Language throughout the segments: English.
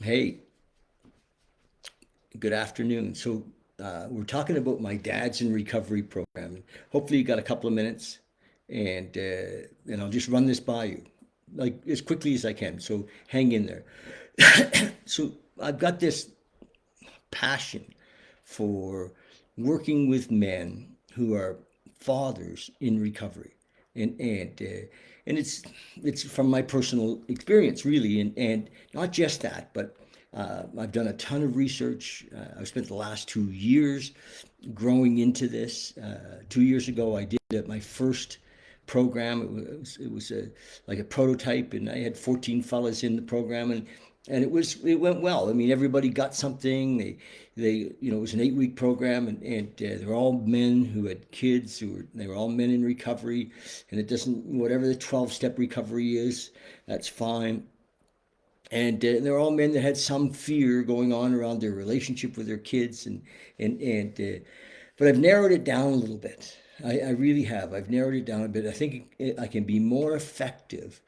Hey, good afternoon. We're talking about my dad's in recovery program. Hopefully, you got a couple of minutes, and I'll just run this by you, like as quickly as I can. So hang in there. So I've got this passion for working with men who are fathers in recovery, and it's from my personal experience really, and not just that, but I've done a ton of research. I've spent the last 2 years growing into this. 2 years ago, I did my first program. It was like a prototype, and I had 14 fellas in the program, and it went well. I mean, everybody got something. It was an 8 week program, and they were all men who had kids they were all men in recovery, and it doesn't whatever the 12-step recovery is, that's fine. And they're all men that had some fear going on around their relationship with their kids, but I've narrowed it down a little bit. I really have. I've narrowed it down a bit. I think I can be more effective.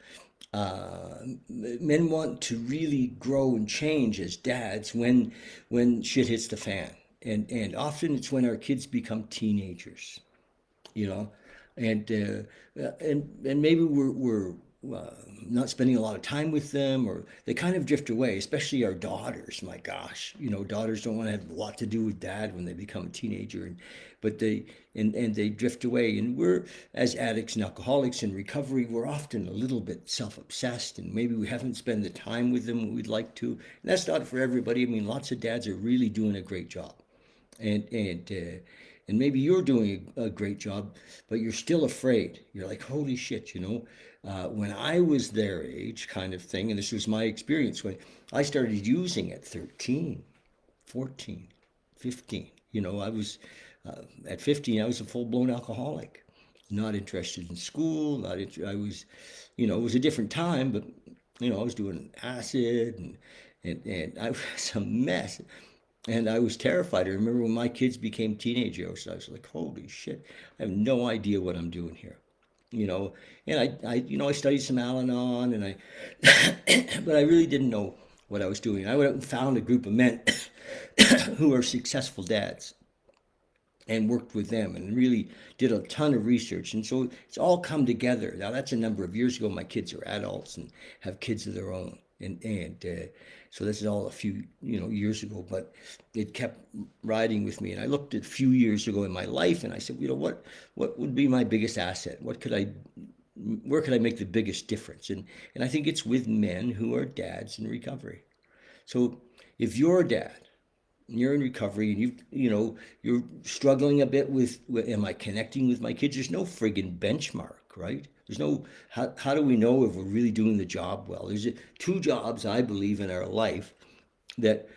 Men want to really grow and change as dads when shit hits the fan, and often it's when our kids become teenagers, you know, and maybe we're not spending a lot of time with them, or they kind of drift away, especially our daughters. My gosh, daughters don't want to have a lot to do with dad when they become a teenager, but they drift away. And we're, as addicts and alcoholics in recovery, we're often a little bit self-obsessed, and maybe we haven't spent the time with them we'd like to. And that's not for everybody. I mean, lots of dads are really doing a great job, and maybe you're doing a great job, but you're still afraid. You're like, holy shit, when I was their age, kind of thing. And this was my experience when I started using at 13, 14, 15. I was at 15, I was a full-blown alcoholic, not interested in school. I was, it was a different time, but I was doing acid, and I was a mess. And I was terrified. I remember when my kids became teenagers, I was like, holy shit, I have no idea what I'm doing here. You know, and I studied some Al-Anon, but I really didn't know what I was doing. I went out and found a group of men who are successful dads, and worked with them, and really did a ton of research. And so it's all come together. Now, that's a number of years ago. My kids are adults and have kids of their own. So this is all a few, years ago, but it kept riding with me. And I looked at a few years ago in my life, and I said, what would be my biggest asset? Where could I make the biggest difference? And I think it's with men who are dads in recovery. So if you're a dad, you're in recovery, and you're struggling a bit with, am I connecting with my kids? There's no friggin' benchmark, right? There's no, how do we know if we're really doing the job well? There's two jobs, I believe, in our life that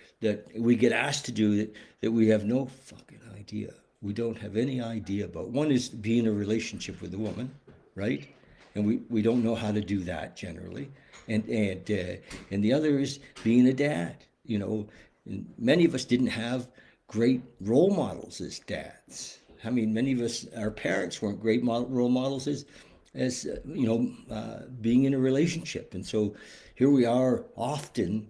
we get asked to do, that we have no fucking idea. We don't have any idea about. One is being in a relationship with a woman, right? And we don't know how to do that generally. And the other is being a dad. And many of us didn't have great role models as dads. I mean, many of us, our parents weren't great role models as being in a relationship. And so here we are. Often,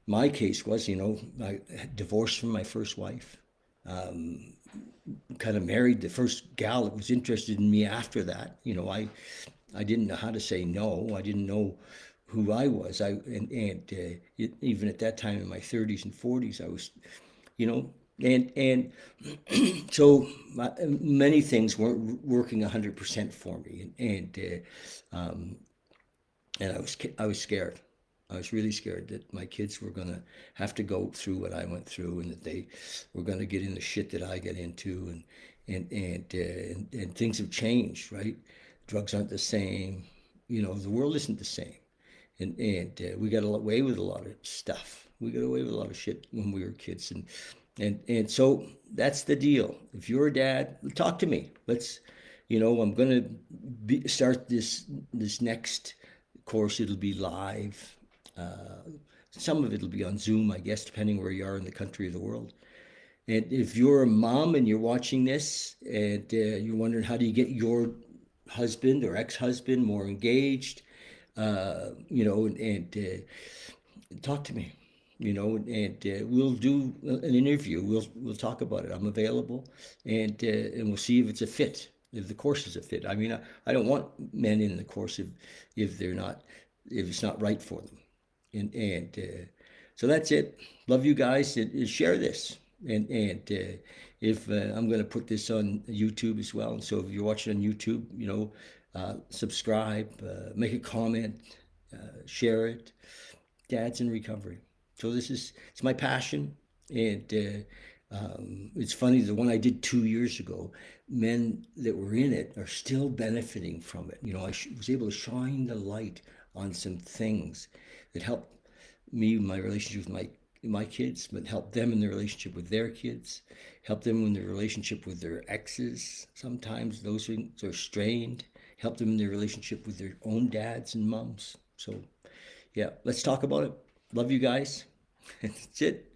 my case was, I divorced from my first wife. Kind of married the first gal that was interested in me after that. I didn't know how to say no. I didn't know who I was. Even at that time in my 30s and 40s, I was, you know, and so many things weren't working 100% for me, and I was scared. I was really scared that my kids were gonna have to go through what I went through, and that they were gonna get in the shit that I get into, and things have changed, right? Drugs aren't the same. The world isn't the same, and we got away with a lot of stuff. We got away with a lot of shit when we were kids, and so that's the deal. If you're a dad, talk to me. I'm gonna start this next course. It'll be live. Uh, some of it'll be on Zoom, I guess, depending where you are in the country or the world. And if you're a mom and you're watching this, and you're wondering how do you get your husband or ex-husband more engaged, and talk to me. and we'll do an interview. We'll talk about it. I'm available, and we'll see if it's a fit, if the course is a fit. I mean, I don't want men in the course if they're not, if it's not right for them. And so that's it. Love you guys, and share this. And if I'm going to put this on YouTube as well, and so if you're watching on YouTube, subscribe, make a comment, share it. Dad's in recovery. So it's my passion, and it's funny, the one I did 2 years ago, men that were in it are still benefiting from it. Was able to shine the light on some things that helped me in my relationship with my kids, but help them in their relationship with their kids, help them in their relationship with their exes. Sometimes those things are strained. Help them in their relationship with their own dads and moms. So yeah, let's talk about it. Love you guys. That's it.